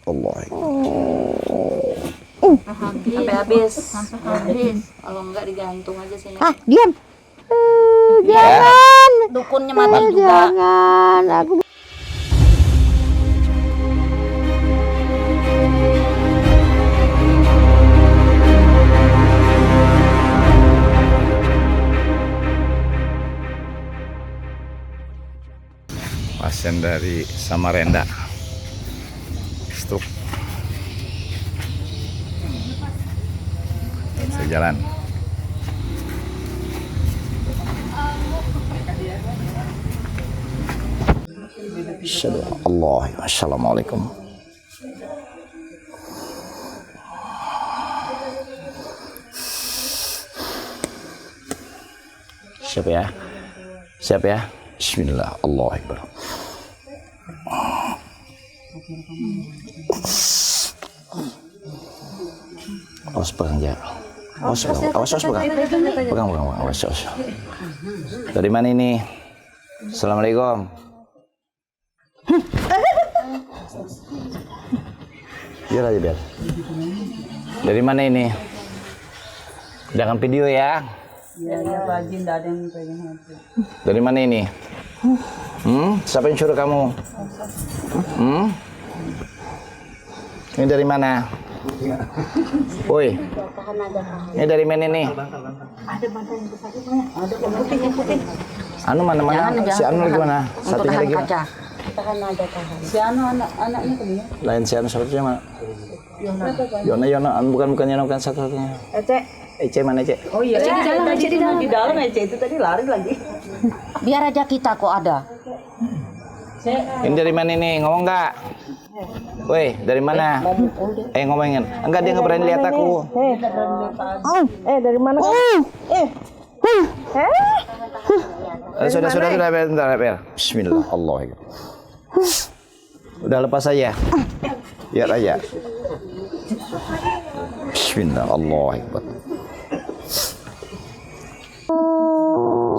Allah. Sampai habis. Kalau enggak digantung aja sini. Diam. Jangan. Dukunnya mati juga. Jangan. Aku pasien dari Samarinda stroke. Saya jalan. Allah, assalamualaikum. Siap ya, siap ya. Bismillah, Allah Akbar. Awas pegang ya. Awas pegang. Pegang. Awas. Dari mana ini? Assalamualaikum. Biar aja biar. Dari mana ini? Jangan video ya. Iya, Pak Haji, enggak ada yang pegang HP. Dari mana ini? Siapa yang suruh kamu? Ini dari mana? Woi. Ini dari mana nih? Ada bantal yang besar itu, ada yang putih. Anu mana? Si Anu lagi mana? Satunya lagi mana? Tahan ada tahan. Si Anu anaknya kemana? Lain si Anu satunya mana? Yona. Bukan Yona, bukan satu-satunya. Ece mana Ece? Oh iya, di dalam Ece itu tadi lari lagi. Biar aja kita kok ada. Ini dari mana nih? Ngomong nggak? Woi, dari mana? Ngomongin. Enggak, dia nggak berani lihat aku. Dari mana? Sudah, bentar. Bismillah, Allah. Udah lepas aja. Biar aja. Bismillah, Allah.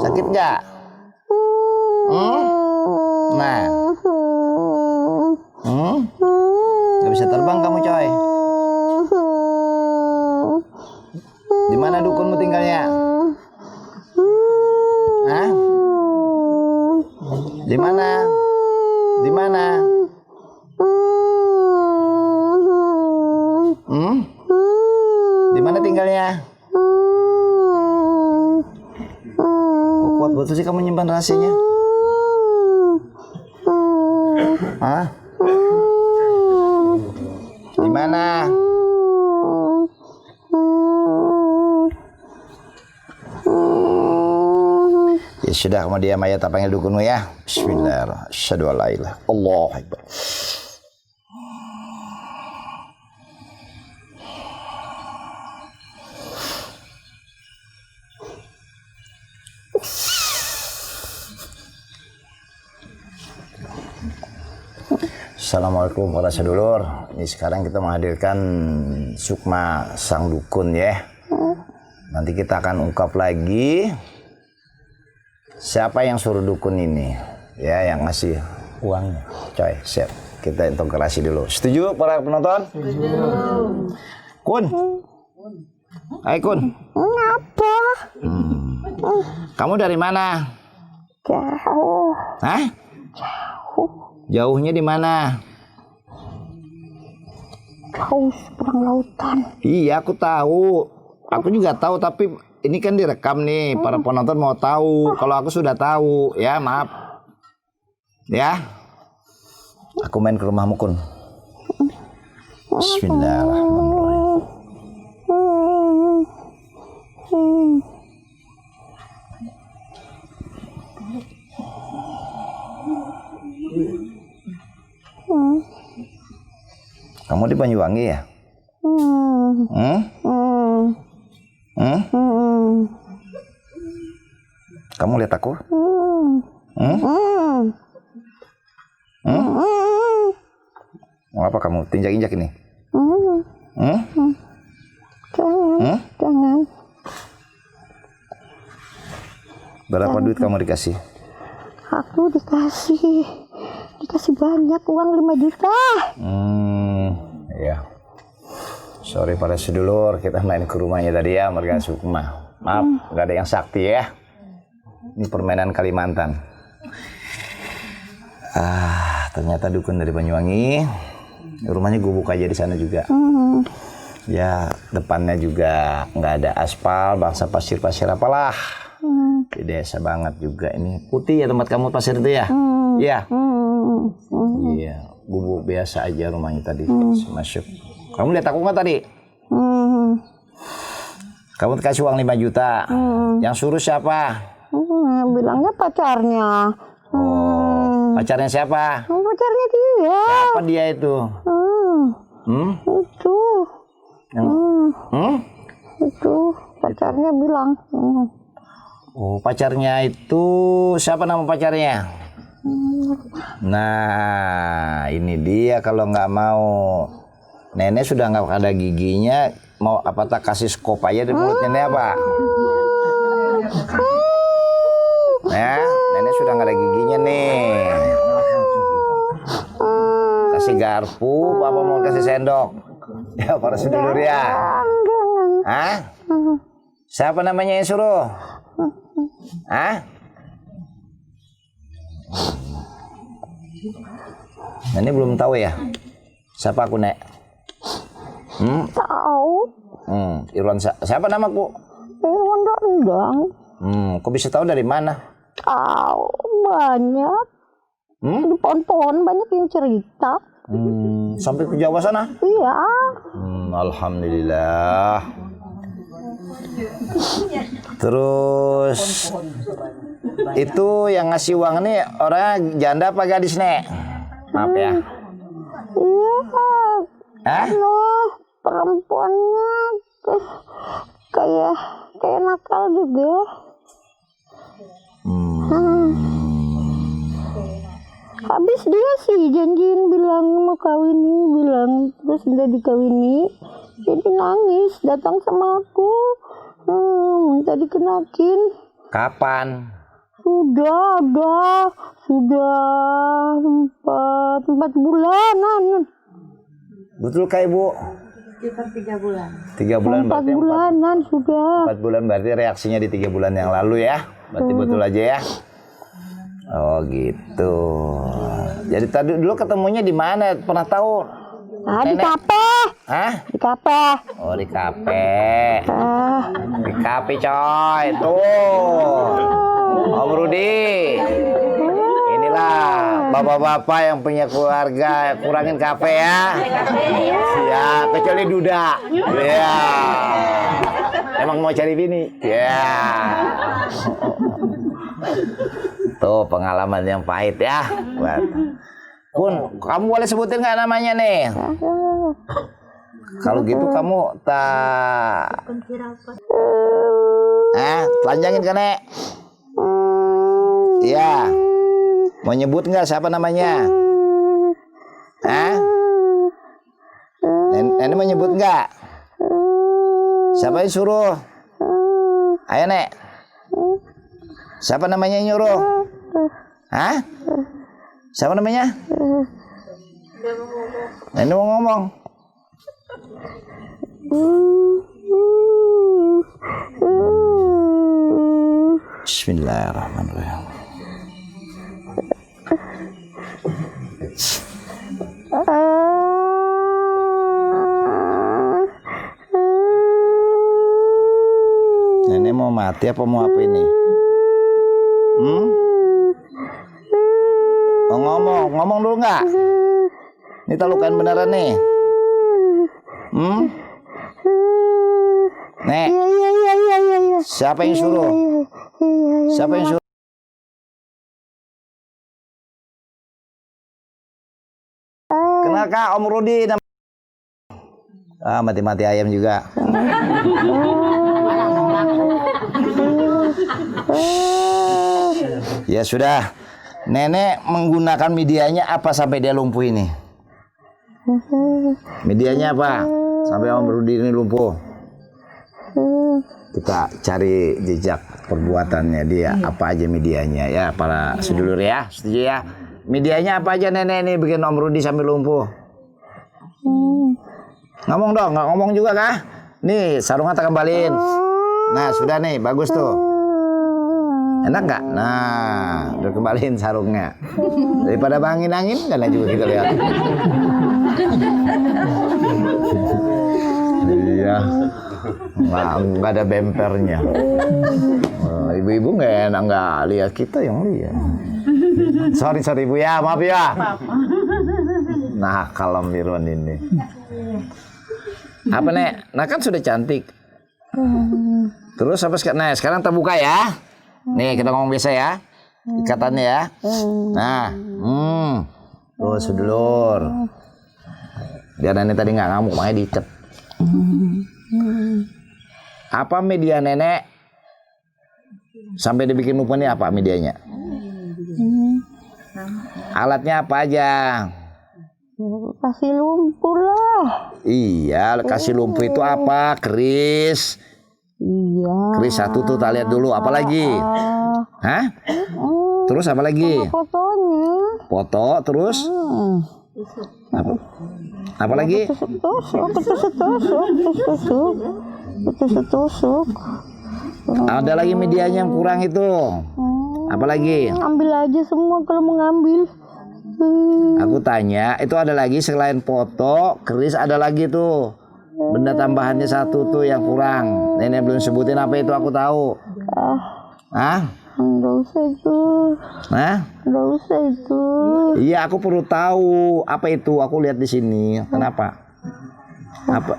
Sakit nggak? Nah. Nggak bisa terbang kamu, coy. Di mana dukunmu tinggalnya? Hah? Di mana? Di mana? Di mana tinggalnya? Kok kuat betul sih kamu nyimpan rahasianya? Hah? Di mana? Ya sudah, kamu diam aja, tak panggil dukunmu ya. Bismillahirrahmanirrahim. Asyhadu an la ilaha illallah. Allahu Akbar. Assalamualaikum para sedulur. Ini sekarang kita menghadirkan sukma sang dukun ya. Nanti kita akan ungkap lagi siapa yang suruh dukun ini ya, yang ngasih uangnya. Coy, siap. Kita integrasi dulu. Setuju para penonton? Setuju. Kun. Hai Kun. Apa? Kamu dari mana? Jauh. Hah? Jauhnya di mana? Jauh seberang lautan. Iya, aku tahu. Aku juga tahu, tapi ini kan direkam nih. Para penonton mau tahu. Kalau aku sudah tahu, ya maaf. Ya. Aku main ke rumahmu, Kun. Bismillahirrahmanirrahim. Kamu di Banyuwangi ya? Kamu lihat aku? Mau apa kamu? Tinjak-injak ini? Jangan. Berapa duit kamu dikasih? Aku dikasih banyak uang 5 juta. Sorry para sedulur, kita main ke rumahnya tadi ya, Marga Sukma. Maaf, nggak ada yang sakti ya. Ini permainan Kalimantan. Ternyata dukun dari Banyuwangi. Rumahnya gue buka aja di sana juga. Ya, depannya juga nggak ada aspal, bangsa pasir-pasir apalah. Di desa banget juga ini. Putih ya tempat kamu pasir itu ya? Iya. Iya, bubuk biasa aja rumahnya tadi. Masuk. Kamu lihat aku nggak tadi? Kamu kasih uang 5 juta. Yang suruh siapa? Bilangnya pacarnya. Pacarnya siapa? Pacarnya dia. Siapa dia itu? Itu. Itu pacarnya bilang. Oh, pacarnya itu siapa nama pacarnya? Nah, ini dia kalau nggak mau. Nenek sudah nggak ada giginya, mau apa tak kasih skop aja di mulut nenek apa? Ya, nenek sudah nggak ada giginya nih. Kasih garpu, apa mau kasih sendok? Ya, para sedulur ya. Hah? Siapa namanya yang suruh? Hah? Nenek belum tahu ya? Siapa aku, Nek? Tahu. Irwan siapa namaku? Irwan Dandang. Kok bisa tahu dari mana? Tahu banyak. Di pohon-pohon banyak yang cerita. Sampai ke Jawa sana? Iya. Alhamdulillah. Terus itu yang ngasih uang ini orang janda apa gadis, Nek? Maaf ya. Iya. Hah? Perempuannya kayak nakal juga. Habis dia sih janjiin bilang mau kawin, terus udah dikawini, jadi nangis datang sama aku, minta dikenakin. Kapan? Sudah 4 bulanan. Betul kah Ibu? Sekitar 3 bulan. 3 bulan 4 berarti bulanan sudah. 4 bulan berarti reaksinya di 3 bulan yang lalu ya. Berarti betul aja ya. Oh gitu. Jadi tadi dulu ketemunya di mana? Pernah tahu? Di kafe. Hah? Di kafe. Oh di kafe. Di kafe coy. Tuh. Om Rudi. Inilah bapak-bapak yang punya keluarga, kurangin kafe ya. Ya, kecuali Duda. Ya. Emang mau cari bini? Ya. Tuh pengalaman yang pahit ya. Kun, kamu boleh sebutin nggak namanya nih? Kalau gitu kamu telanjangin kan, Nek? Iya. Mau nyebut nggak siapa namanya? Nenek mau nyebut nggak? Siapa yang suruh? Ayo, Nek. Siapa namanya yang nyuruh? Hah? Siapa namanya? Nenek mau ngomong. Bismillahirrahmanirrahim. Nenek mau mati apa mau apa ini? Mau ngomong dulu nggak? Ini talukan beneran nih. Nek. Iya. Siapa yang suruh? Siapa yang suruh? Kenal Kak Om Rudi? Mati-mati ayam juga. Ya sudah. Nenek menggunakan medianya apa sampai dia lumpuh ini? Medianya apa? Sampai Om Rudi ini lumpuh. Kita cari jejak perbuatannya dia, apa aja medianya ya para sedulur ya, setuju ya? Medianya apa aja nenek ini bikin Om Rudi sampai lumpuh? Ngomong dong, nggak ngomong juga kah? Nih, sarungnya tak kembaliin. Nah, sudah nih, bagus tuh. Enak nggak? Nah, udah kembaliin sarungnya. Daripada angin-angin, karena juga kita lihat. Iya, nggak ada bempernya. Ibu-ibu nggak enak nggak lihat, kita yang lihat. Sorry ibu ya, maaf ya. Nah, kalau Mirwan ini. Apa nek? Nah kan sudah cantik. Terus apa sekarang? Nah sekarang terbuka ya. Nih kita ngomong biasa ya. Ikatannya ya. Nah, tuh sedulur. Biar nenek tadi nggak ngamuk, makanya diikat. Apa media nenek? Sampai dibikin lupa nih apa medianya? Alatnya apa aja? Kasih lumpur lah. Iya, kasih lumpur itu apa? Keris. Iya. Keris satu tuh, kita lihat dulu. Apa lagi? Hah? Terus apa lagi? Fotonya. Foto, terus? Apa lagi? Tusuk. Ada lagi medianya yang kurang itu. Apa lagi? Ambil aja semua kalau mau ngambil. Aku tanya, itu ada lagi selain foto, keris ada lagi tuh. Benda tambahannya satu tuh yang kurang. Nenek belum sebutin apa itu, aku tahu. Hah? Enggak usah itu. Hah? Enggak usah itu. Iya, aku perlu tahu apa itu. Aku lihat di sini. Kenapa? Apa?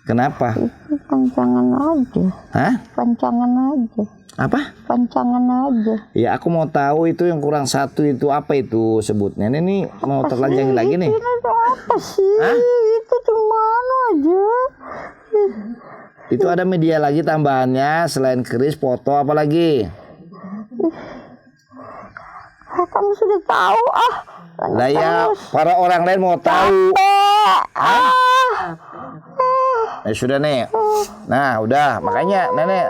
Kenapa? Itu pancangan aja. Hah? Pancangan aja. Apa? Pancangan aja. Ya, aku mau tahu itu yang kurang satu itu apa itu sebutnya. Ini mau terlanjangin lagi nih. Ini ada apa sih? Hah? Itu cuma aja. Itu ada media lagi tambahannya selain keris, foto, apa lagi? Kamu sudah tahu Lah ya, para orang lain mau tahu. Sudah nih. Nah, udah. Makanya nenek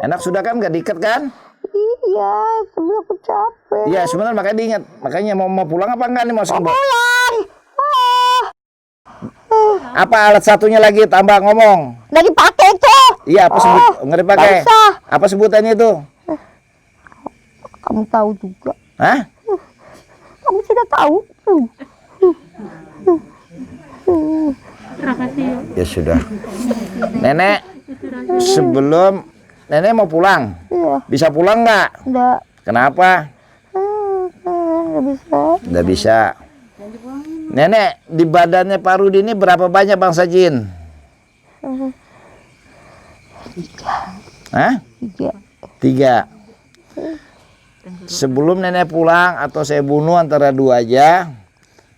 enak sudah kan, gak diikat kan? Iya, tapi aku capek. Iya, sebenarnya makanya diingat. Makanya mau pulang apa enggak nih, mau sembuh? Pulang. Apa alat satunya lagi tambah ngomong? Udah dipakai tuh. Iya, apa sebut? Nggak dipakai. Nggak usah. Apa sebutannya itu? Kamu tahu juga. Hah? Kamu sudah tahu. Ya sudah. Nenek, sebelum nenek mau pulang, Iya. bisa pulang nggak? Enggak. Kenapa? Enggak bisa. Nggak bisa. Nenek, di badannya Pak Rudi ini berapa banyak bangsa jin? Hah? 3. Sebelum nenek pulang atau saya bunuh antara 2 aja,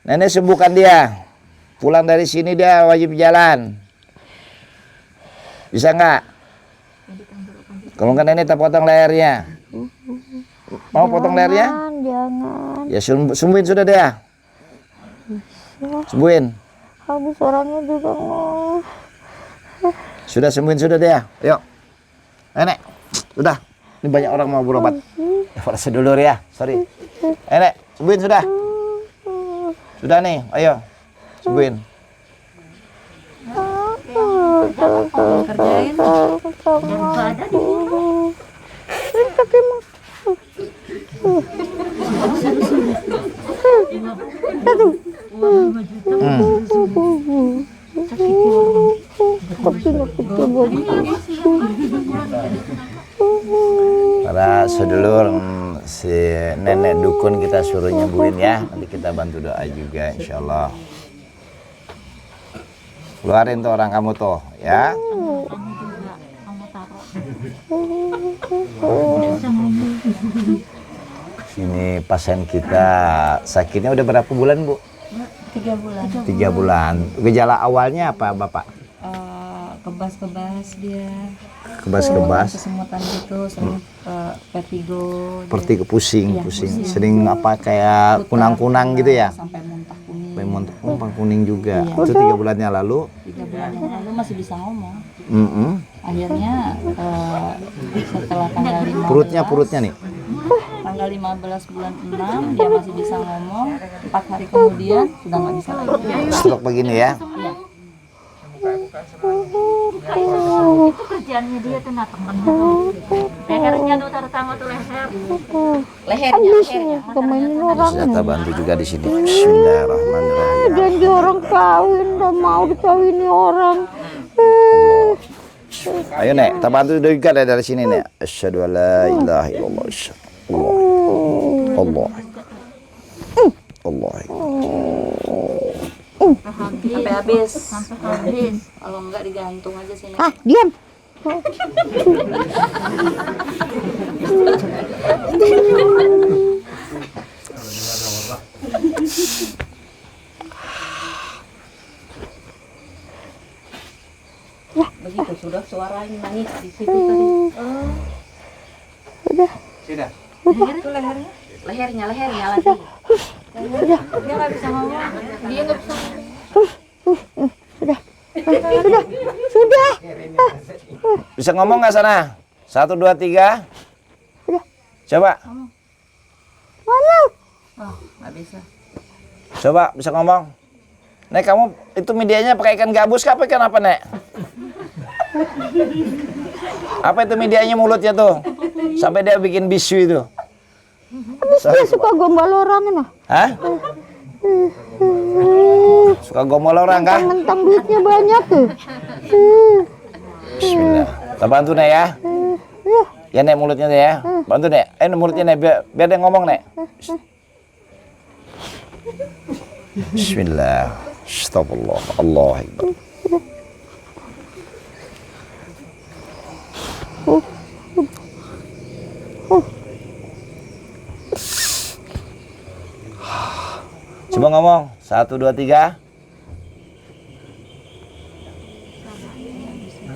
nenek sembuhkan dia. Pulang dari sini dia wajib jalan. Bisa nggak? Kalau nggak nenek tak potong lehernya. Mau potong lehernya? Jangan. Ya sembuhin sudah dia. Sembuhin. Habis orangnya juga mau. Sudah sembuhin sudah dia. Yuk. Nenek, sudah. Ini banyak orang mau berobat. Ya, para sedulur ya. Sorry. Nenek, sembuhin sudah. Sudah nih, ayo. Sembuhin. Kerjain. Jangan ada di Para sedulur, si nenek dukun kita suruh nyembuhin ya. Nanti kita bantu doa juga insyaallah. Keluarin tuh orang kamu tuh ya. Ini pasien kita sakitnya udah berapa bulan, Bu? 3 bulan. 3 bulan. Gejala awalnya apa, Bapak? Kebas-kebas dia. Kebas-kebas. Kesemutan gitu, sering vertigo. Seperti pusing, Iya, pusing. pusing. Sering apa kayak kunang-kunang gitu ya? Sampai muntah kuning. Sampai muntah kuning juga. Iya. Itu 3 bulannya lalu. 3 bulan yang lalu masih bisa ngomong. Mm-mm. Akhirnya setelah tanggal 15. Perutnya nih. Tanggal tanggal 15 bulan 6 dia masih bisa ngomong, 4 hari kemudian sudah nggak bisa lagi. Stroke begini ya. Iya. Itu kerjaannya dia tuh temennya tuh. Lehernya tuh terutama tuh leher. Lehernya. Pemainin orang. Senjata bantu juga di sini. Bismillahirrahmanirrahim. Janji orang kawin, udah mau dikawini orang. Ayo Nek, kita bantu juga dari sini Nek. Asyhadu an la ilaha illallah. Allah. Allah. Sampai habis. Kalau enggak digantung aja sini. Ah, diam. Begitu sudah suaranya nangis di situ tadi. Sudah. Lehernya lagi. Dia nggak bisa ngomong. Dia nggak bisa. Sudah. Bisa ngomong nggak sana? 1, 2, 3. Coba. Mana? Oh, nggak bisa. Coba bisa ngomong. Nek, kamu itu medianya pakai ikan gabus kah? Ikan apa Nek? Apa itu medianya mulutnya tuh? Sampai dia bikin bisu itu. Dia suka gombal orang nah. Hah? Suka gombal orang kah? Mentang duitnya banyak tuh. Bismillah. Kita bantu Nek ya. Ya Nek mulutnya Nek ya. Bantu Nek. Mulutnya Nek biar dia ngomong Nek. Bismillah. Astagfirullah. Allah Akbar. Coba ngomong. 1, 2, 3.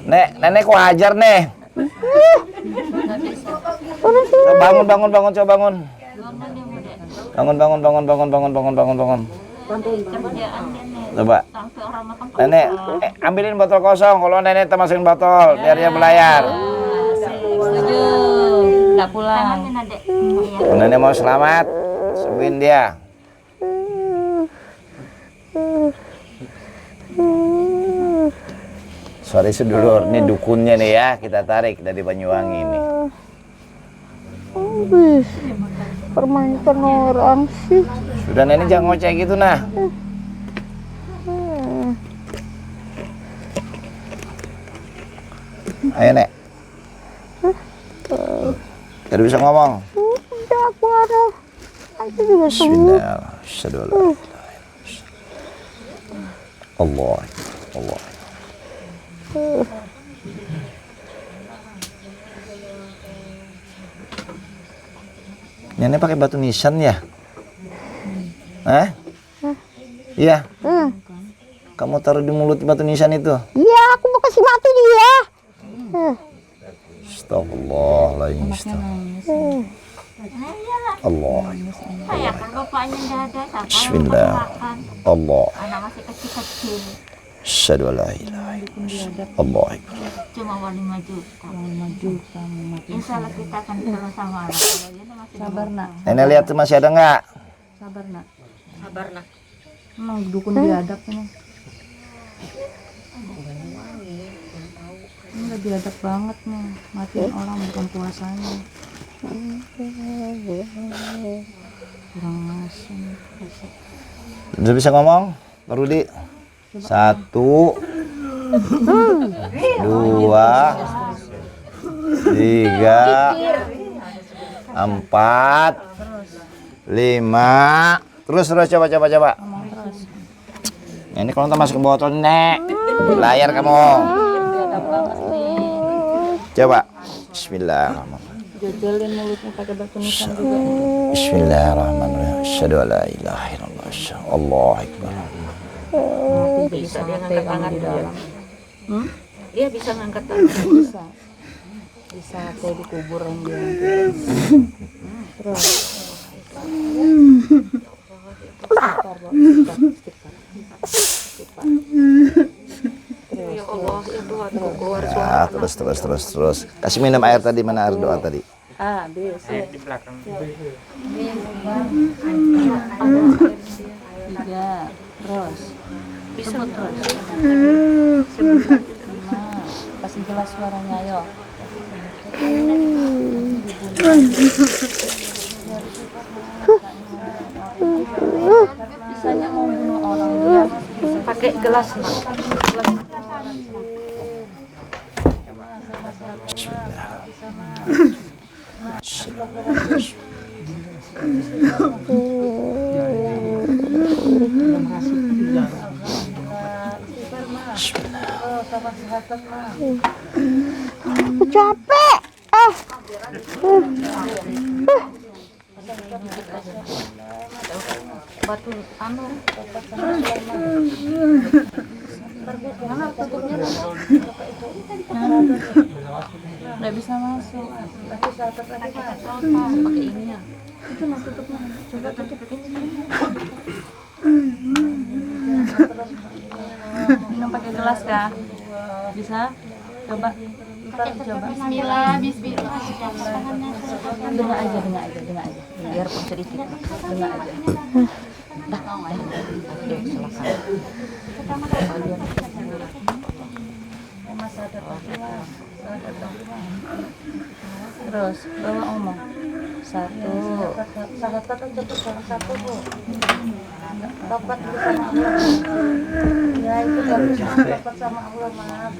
Nek, nenek kok hajar nih. Bangun, coba bangun. Bangun. Coba. Nenek, ambilin botol kosong. Kalau nenek masukin botol, biar dia belayar. Setuju. Nggak pulang. Kalau nenek mau selamat, sembuhin dia. Sorry sedulur, ini dukunnya nih ya, kita tarik dari Banyuwangi ini. Permainkan orang sih. Sudah nenek jangan ngoceh gitu nah. Ayo Nek. Jadi bisa ngomong. Udah aku ada. Nanti juga sembuh. Bismillah. Allah. Nenek pakai batu nisan ya? Iya. Kamu taruh di mulut batu nisan itu? Iya, aku mau kasih batu dia. Astagfirullahaladzim. Allah. Ya kan bapaknya nggak ada, tak Bismillah. Allah. anak masih kecil-kecil. Asyhadu an la ilaha illallah. Allah Akbar. Cuma uang 5 juta. Insya Allah kita akan terus sama anak. Kalau dia tuh masih Sabar nak. Nenek lihat tuh masih ada nggak? Sabar nak. Emang dukun biadab ini. Ini udah biadab banget nih. Matiin orang bukan puasanya. Kurang asem. Udah bisa ngomong? Pak Rudi? 1, 2, 3, 4, 5. Terus coba. Ini kalau ntar masuk ke botol Nek. Layar kamu. Coba. Bismillahirrahmanirrahim. Jajalin mulutnya pakai batu nisan juga. Bismillahirrahmanirrahim. Asyhadu an la ilaha illallah. Allahu Akbar. Bisa dia ngangkat tangan di dalam. Dia bisa ngangkat tangan. Bisa kayak di kuburan dia. Terus. Ya Allah, ya Tuhan, keluar Ya, terus. Kasih minum air tadi, mana air doa tadi? A, B, C. Di belakang. Tiga, terus. Sebut terus. Kasih jelas suaranya, ayo. Bisanya mau bunuh orang dia pakai gelas, Mak. Capek. Batu anu. Nggak bisa masuk. Pakai ini ya. Itu mas tutupnya. Coba tutup ini. Minum pakai gelas kah? Bisa? Coba. Coba. Bismillah, bismillah. Dengar aja. Biarpun sedikit. Dengar aja. Dah. Oke, silakan. Terus bawa omong. Satu. Tobat sama Allah. Ya itu bagus, tobat sama Allah, maaf.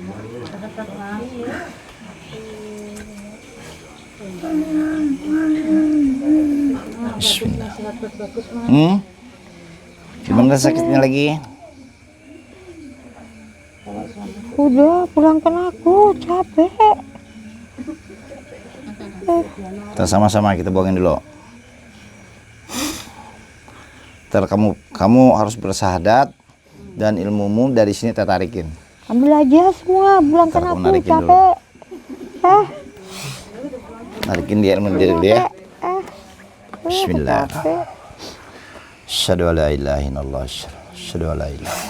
Gimana sakitnya lagi? Udah, pulangkan aku, capek. Kita sama-sama kita buangin dulu. Ntar kamu harus bersahadat dan ilmumu dari sini kita tarikin. Ambil aja semua, pulangkan Ntar kamu aku, narikin capek. Narikin dia ilmu dia dulu ya. Bismillah. Capek. Asyhadu an la ilaha illallah. Asyhadu an la ilaha.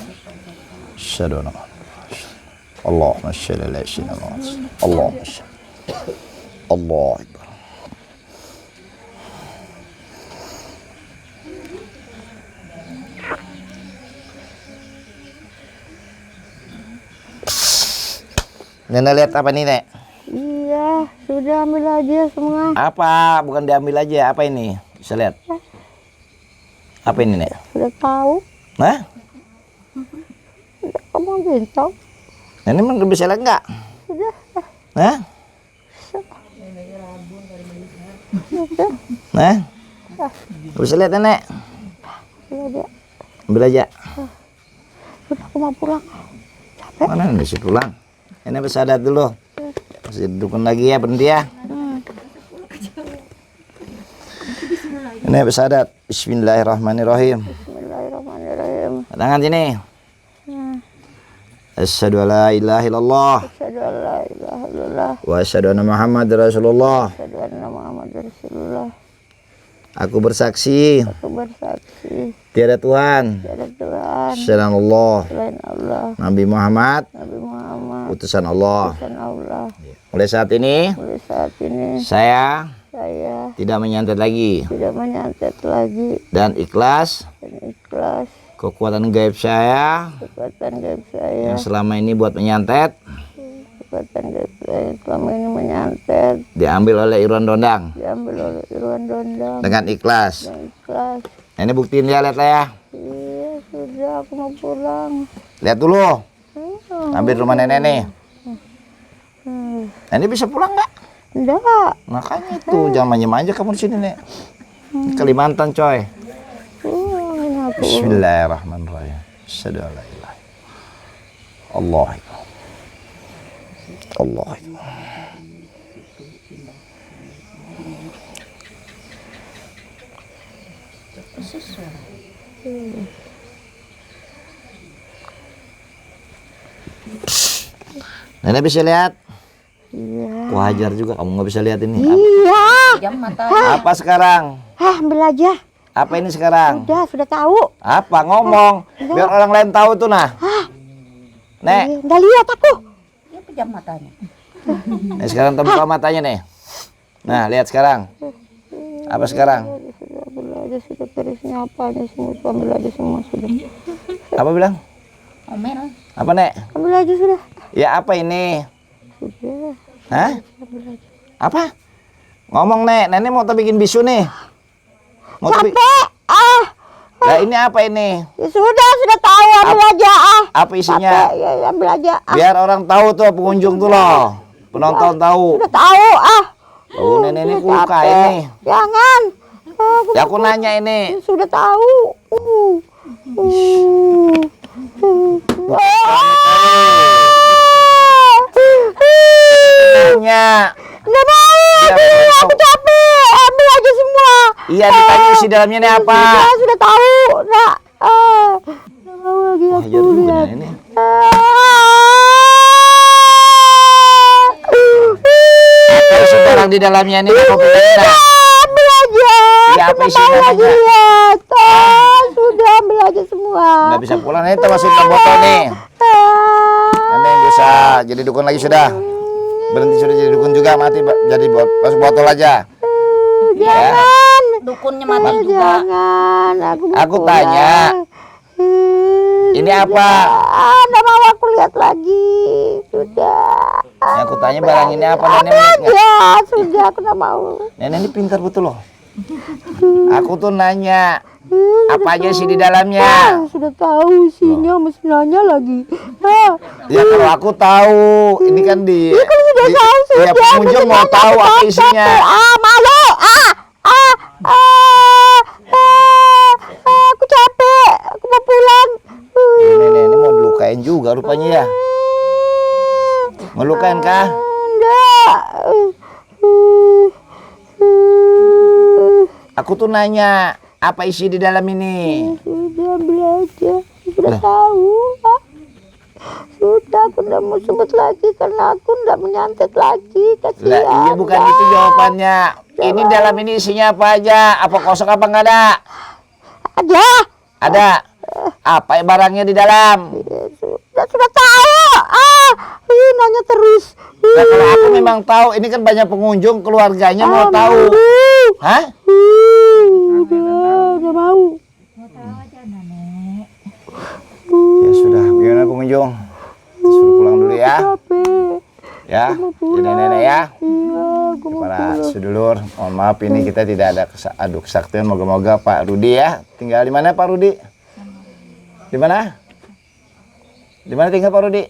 Asyhadu anna Allahumma shalli ala sayyidina Muhammad. Allahumma shalli. Allah Akbar. Nenek lihat apa nih, Nek? Iya, sudah ambil aja semua. Apa? Bukan diambil aja. Apa ini? Bisa lihat. Apa ini, Nek? Sudah tahu. Hah? Kamu bintang. Nenek emang bisa lihat enggak? Sudah. Hah? Nah? Bisa lihat, Nenek? Sudah. Ambil aja. Sudah, aku mau pulang. Mana nih bisa pulang? Ini bersahadat dulu. Masih dukun lagi ya, berhenti ya. Ini bersahadat. Bismillahirrahmanirrahim. Bismillahirrahmanirrahim. Tangan sini. Asyhadu an la ilaha illallah Asyhadu an la ilaha illallah. wa asyhadu anna Muhammad Rasulullah. Asyhadu anna Muhammad Rasulullah. Aku bersaksi Aku bersaksi tiada Tuhan tiada Tuhan selain Allah, selain Allah, Nabi Muhammad Nabi Muhammad utusan Allah. utusan Allah. Mulai saat ini Mulai saat ini saya saya tidak menyantet lagi tidak menyantet lagi dan ikhlas dan ikhlas kekuatan gaib saya kekuatan gaib saya, yang selama ini buat menyantet kekuatan gaib saya selama ini menyantet diambil oleh Irwan Dondang diambil oleh Irwan Dondang dengan ikhlas. dan ikhlas. Ini buktiin dia, lihat lah ya. Iya, sudah, aku mau pulang. Lihat dulu. Ambil rumah nenek nih. Ini bisa pulang nggak? Enggak. Makanya itu jangan manja-manja kamu di sini, Nek. Di Kalimantan, coy. Pulangin aku. Bismillahirrahmanirrahim. Asyhadu an la ilaha illallah. Allah Akbar. Allah Akbar. Nenek bisa lihat? Iya. Wajar juga kamu nggak bisa lihat ini. Iya. Jam mata. Apa sekarang? Ambil aja. Apa ini sekarang? Sudah tahu. Apa ngomong? Biar orang lain tahu tuh nah. Nek, Enggak lihat aku. Dia pejam matanya. nih sekarang buka matanya nih. Nah, lihat sekarang. Apa sekarang? Sudah ambil aja, sudah beresnya apanya semua, ambil aja semua sudah. Apa bilang? Omel. Apa, Nek? Ambil aja sudah. Ya apa ini? Sudah. Hah? Ambil aja. Apa? Ngomong, Nek. Nenek mau bikin bisu nih. Mau Capek. Ah. Nah, ini apa ini? Ya sudah tahu, ambil aja ah. Apa isinya? Capek, ya ambil aja. Ah. Biar orang tahu tuh, pengunjung tuh loh. Penonton tahu. Sudah tahu ah. Oh, nenek ini Sudah luka capek. ini. Jangan. Ah, Ya aku nanya ini. sudah tahu. Nanya. Nggak mau. Biar Aku capek. Ambil aja semua. Iya, ditanya isi dalamnya ini apa? Sudah tahu. Nah. Nggak mau lagi aku Wajar juga lihat. ini. Apa isi barang di dalamnya ini? Kopi kita. Ambil aja. Ya, apa Nggak isinya mau lagi aja? lihat. Sudah ambil aja semua. Nggak bisa pulang, ini termasuk dalam botol nih. Nenek bisa jadi dukun lagi sudah. Berhenti sudah jadi dukun juga, mati jadi masuk botol aja. Jangan. Dukunnya mati juga. Jangan. Aku tanya. Ini apa? Nggak mau aku lihat lagi. Sudah. Yang aku tanya barang ini apa, nenek lihat nggak? Ya sudah, aku nggak mau. Nenek ini pintar betul loh. Aku tuh nanya apa aja sih di dalamnya. Sudah tahu isinya, mesti nanya lagi. Ya kalau aku tahu, ini kan di. Kalau sudah tahu sudah. Ya pengunjung mau tahu apa isinya. Malu. Aku capek. Aku mau pulang. Ini mau dilukain juga rupanya ya. Melukain kah? Enggak. Aku tuh nanya apa isi di dalam ini. Sudah ambil aja. Sudah Lah. tahu. Sudah, aku nggak mau sebut lagi karena aku nggak menyantet lagi. Kasihan. Lah iya bukan itu jawabannya. Ini dalam ini isinya apa aja? Apa kosong apa nggak ada? Ada. Ada. Apa barangnya di dalam? Sudah tahu. Nanya terus. Nah, kalau aku memang tahu, ini kan banyak pengunjung, keluarganya mau tahu. Hah? Udah mau. Ya sudah, gimana pengunjung? Suruh pulang dulu ya. Capek. Ya, jadi nenek ya. Iya, aku mau Para pulang. sedulur, mohon maaf ini kita tidak ada adu kesaktian. Moga-moga Pak Rudi ya. Tinggal di mana Pak Rudi? Di mana? Di mana tinggal Pak Rudi?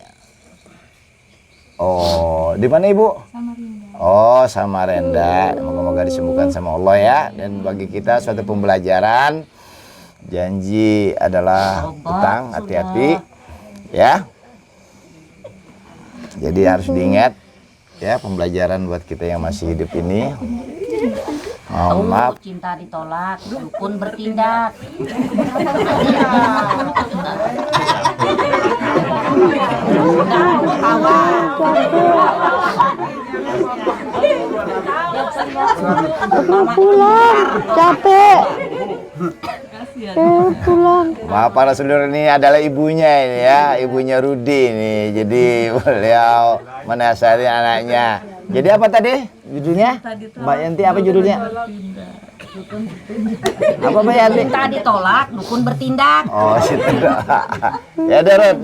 Oh, di mana Ibu? Oh, Samarinda. Moga-moga disembuhkan sama Allah ya. Dan bagi kita suatu pembelajaran. Janji adalah hutang, hati-hati ya. Jadi harus diingat ya, pembelajaran buat kita yang masih hidup ini. Mohon maaf. Cinta ditolak, dukun bertindak. Pulang. Capek. Pulang. Maaf para saudara, ini adalah ibunya ini ya, ibunya Rudi ini. Jadi beliau menasihati anaknya. Jadi apa tadi judulnya? Mbak Yanti apa judulnya? Apa Mbak Yanti? Cinta ditolak, dukun bertindak. Oh, situ. Ya udah Rud.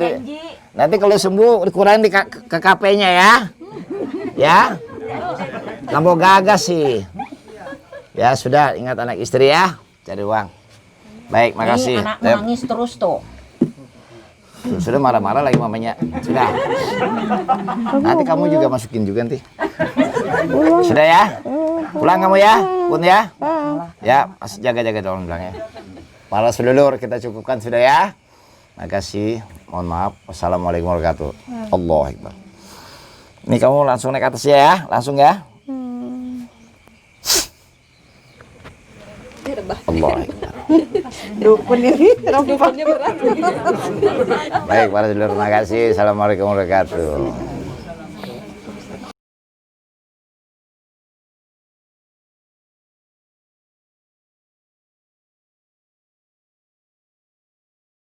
Nanti kalau sembuh dikurangin di ke KP-nya ya. Ya. Lampu gagas sih. Ya sudah, ingat anak istri ya, cari uang. Baik, makasih. Ini anak nangis terus tuh. Sudah marah-marah lagi mamanya. Sudah. Nanti kamu juga masukin juga nanti. Sudah ya? Pulang kamu ya, Pun ya? Ya, jaga-jaga dong bilang ya. Para sedulur kita cukupkan sudah ya. Makasih. Mohon maaf. Wassalamualaikum warahmatullahi wabarakatuh. Allahu Akbar. Ini kamu langsung naik atas ya, langsung ya. Allah. Dukun ini rompaknya berat. Baik para sedulur, terima kasih. Assalamualaikum warahmatullahi wabarakatuh.